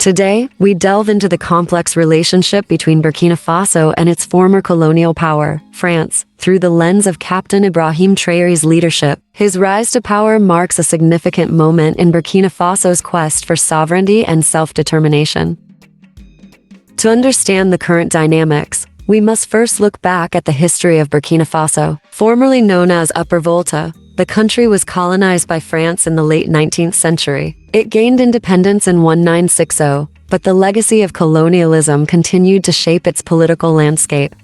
Today, we delve into the complex relationship between Burkina Faso and its former colonial power, France, through the lens of Captain Ibrahim Traoré's leadership. His rise to power marks a significant moment in Burkina Faso's quest for sovereignty and self-determination. To understand the current dynamics, we must first look back at the history of Burkina Faso. Formerly known as Upper Volta, the country was colonized by France in the late 19th century. It gained independence in 1960, but the legacy of colonialism continued to shape its political landscape.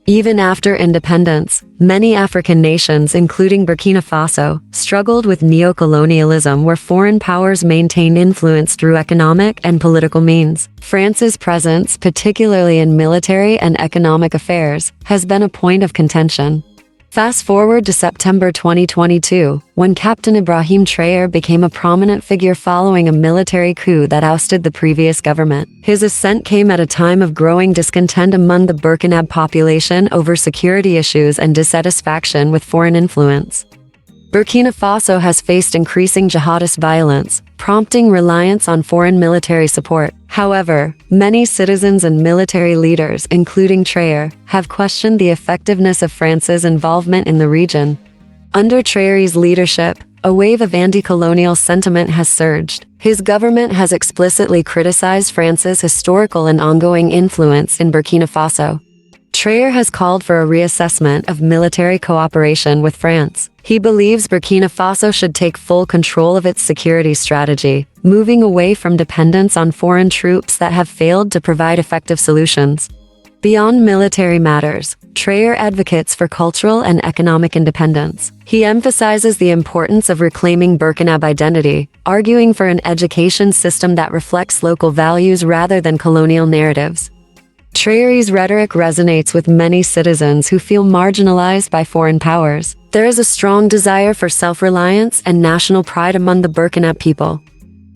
Even after independence, many African nations, including Burkina Faso, struggled with neo-colonialism where foreign powers maintained influence through economic and political means. France's presence, particularly in military and economic affairs, has been a point of contention. Fast forward to September 2022, when Captain Ibrahim Traoré became a prominent figure following a military coup that ousted the previous government. His ascent came at a time of growing discontent among the BURKINA population over security issues and dissatisfaction with foreign influence. Burkina Faso has faced increasing jihadist violence, prompting reliance on foreign military support. However, many citizens and military leaders, including Traoré, have questioned the effectiveness of France's involvement in the region. Under Traoré's leadership, a wave of anti-colonial sentiment has surged. His government has explicitly criticized France's historical and ongoing influence in Burkina Faso. Traoré has called for a reassessment of military cooperation with France. He believes Burkina Faso should take full control of its security strategy, moving away from dependence on foreign troops that have failed to provide effective solutions. Beyond military matters, Traoré advocates for cultural and economic independence. He emphasizes the importance of reclaiming Burkina identity, arguing for an education system that reflects local values rather than colonial narratives. Traoré's rhetoric resonates with many citizens who feel marginalized by foreign powers. There is a strong desire for self-reliance and national pride among the Burkina people.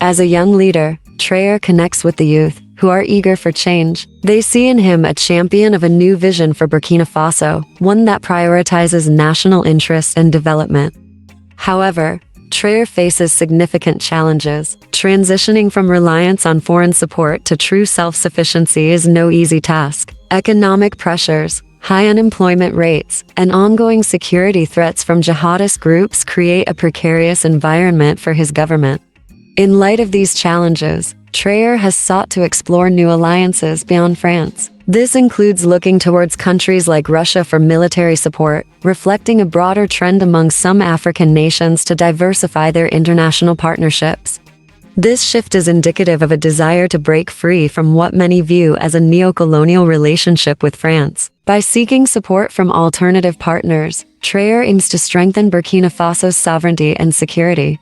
As a young leader, Traoré connects with the youth, who are eager for change. They see in him a champion of a new vision for Burkina Faso, one that prioritizes national interests and development. However, Traoré faces significant challenges. Transitioning from reliance on foreign support to true self-sufficiency is no easy task. Economic pressures, high unemployment rates, and ongoing security threats from jihadist groups create a precarious environment for his government. In light of these challenges, Traoré has sought to explore new alliances beyond France. This includes looking towards countries like Russia for military support, reflecting a broader trend among some African nations to diversify their international partnerships. This shift is indicative of a desire to break free from what many view as a neo-colonial relationship with France. By seeking support from alternative partners, Traoré aims to strengthen Burkina Faso's sovereignty and security.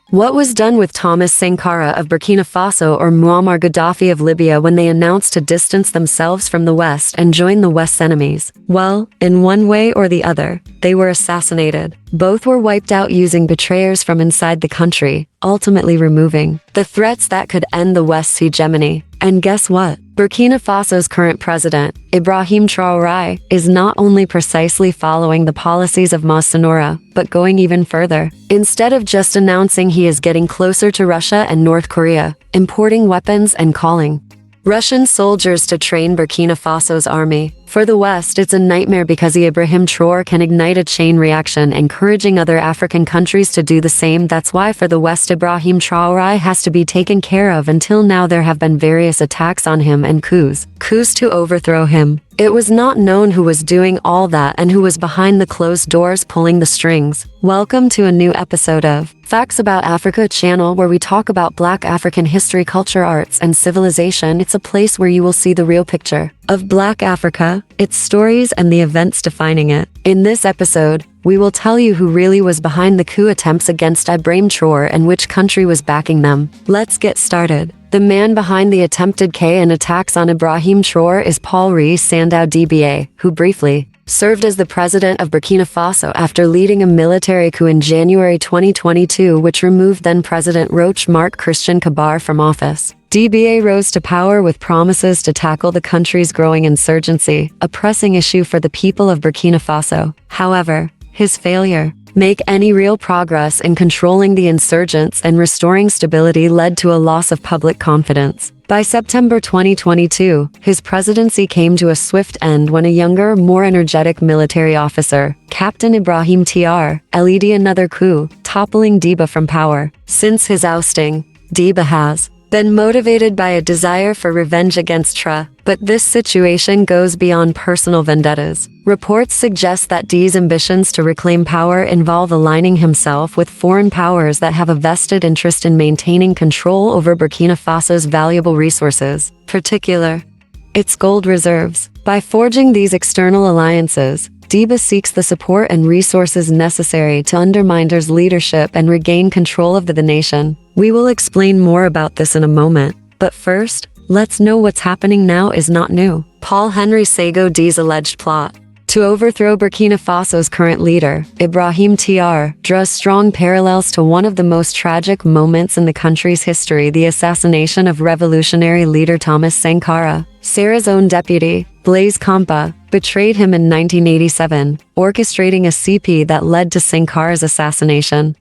What was done with Thomas Sankara of Burkina Faso or Muammar Gaddafi of Libya when they announced to distance themselves from the West and join the West's enemies? Well, in one way or the other, they were assassinated. Both were wiped out using betrayers from inside the country, ultimately removing the threats that could end the West's hegemony. And guess what? Burkina Faso's current president, Ibrahim Traoré, is not only precisely following the policies of Sonora, but going even further. Instead of just announcing he is getting closer to Russia and North Korea, importing weapons and calling Russian soldiers to train Burkina Faso's army. For the West, it's a nightmare because Ibrahim Traoré can ignite a chain reaction, encouraging other African countries to do the same. That's why for the West, Ibrahim Traoré has to be taken care of. Until now, there have been various attacks on him and coups to overthrow him. It was not known who was doing all that and who was behind the closed doors pulling the strings. Welcome to a new episode of Facts About Africa channel, where we talk about Black African history, culture, arts, and civilization. It's a place where you will see the real picture of Black Africa, its stories, and the events defining it. In this episode, we will tell you who really was behind the coup attempts against Ibrahim Traoré and which country was backing them. Let's get started. The man behind the attempted coup and attacks on Ibrahim Traoré is Paul Sandaou DBA, who briefly served as the president of Burkina Faso after leading a military coup in January 2022, which removed then-President Roch Marc Christian Kabore from office. DBA rose to power with promises to tackle the country's growing insurgency, a pressing issue for the people of Burkina Faso. However, his failure make any real progress in controlling the insurgents and restoring stability led to a loss of public confidence. By September 2022, his presidency came to a swift end when a younger, more energetic military officer, Captain Ibrahim Traoré, led another coup, toppling Deby from power. Since his ousting, Deby has been motivated by a desire for revenge against Traoré, but this situation goes beyond personal vendettas. Reports suggest that Deby's ambitions to reclaim power involve aligning himself with foreign powers that have a vested interest in maintaining control over Burkina Faso's valuable resources, particularly its gold reserves. By forging these external alliances, Deby seeks the support and resources necessary to undermine his leadership and regain control of the nation. We will explain more about this in a moment, but first, let's know what's happening now is not new. Paul-Henri Séguin Deby's alleged plot to overthrow Burkina Faso's current leader, Ibrahim Traoré, draws strong parallels to one of the most tragic moments in the country's history, the assassination of revolutionary leader Thomas Sankara. Sarah's own deputy, Blaise Compaoré, betrayed him in 1987, orchestrating a CP that led to Sankara's assassination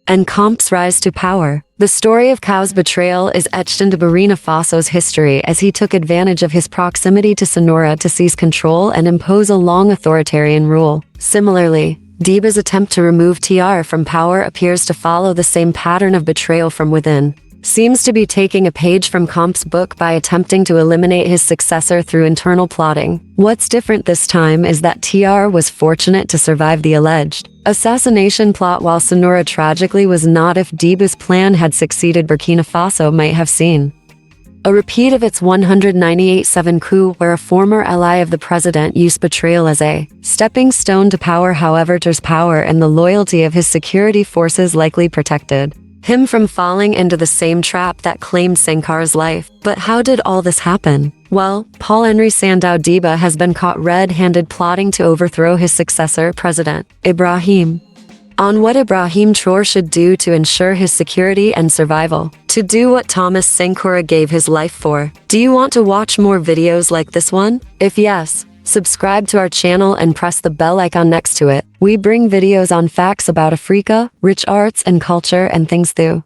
and Compaoré's rise to power. The story of Compaoré's betrayal is etched into Burkina Faso's history as he took advantage of his proximity to Sonora to seize control and impose a long authoritarian rule. Similarly, Deby's attempt to remove Traoré from power appears to follow the same pattern of betrayal from within. Seems to be taking a page from Compaoré's book by attempting to eliminate his successor through internal plotting. What's different this time is that Traoré was fortunate to survive the alleged assassination plot, while Sonora tragically was not. If Deby's plan had succeeded, Burkina Faso might have seen a repeat of its 198-7 coup, where a former ally of the president used betrayal as a stepping stone to power. However, his power and the loyalty of his security forces likely protected him from falling into the same trap that claimed Sankara's life. But how did all this happen? Well, Paul-Henri Séguin Deby has been caught red-handed plotting to overthrow his successor, President Ibrahim. On what Ibrahim Traoré should do to ensure his security and survival. To do what Thomas Sankara gave his life for. Do you want to watch more videos like this one? If yes, subscribe to our channel and press the bell icon next to it. We bring videos on facts about Africa, rich arts and culture and things too.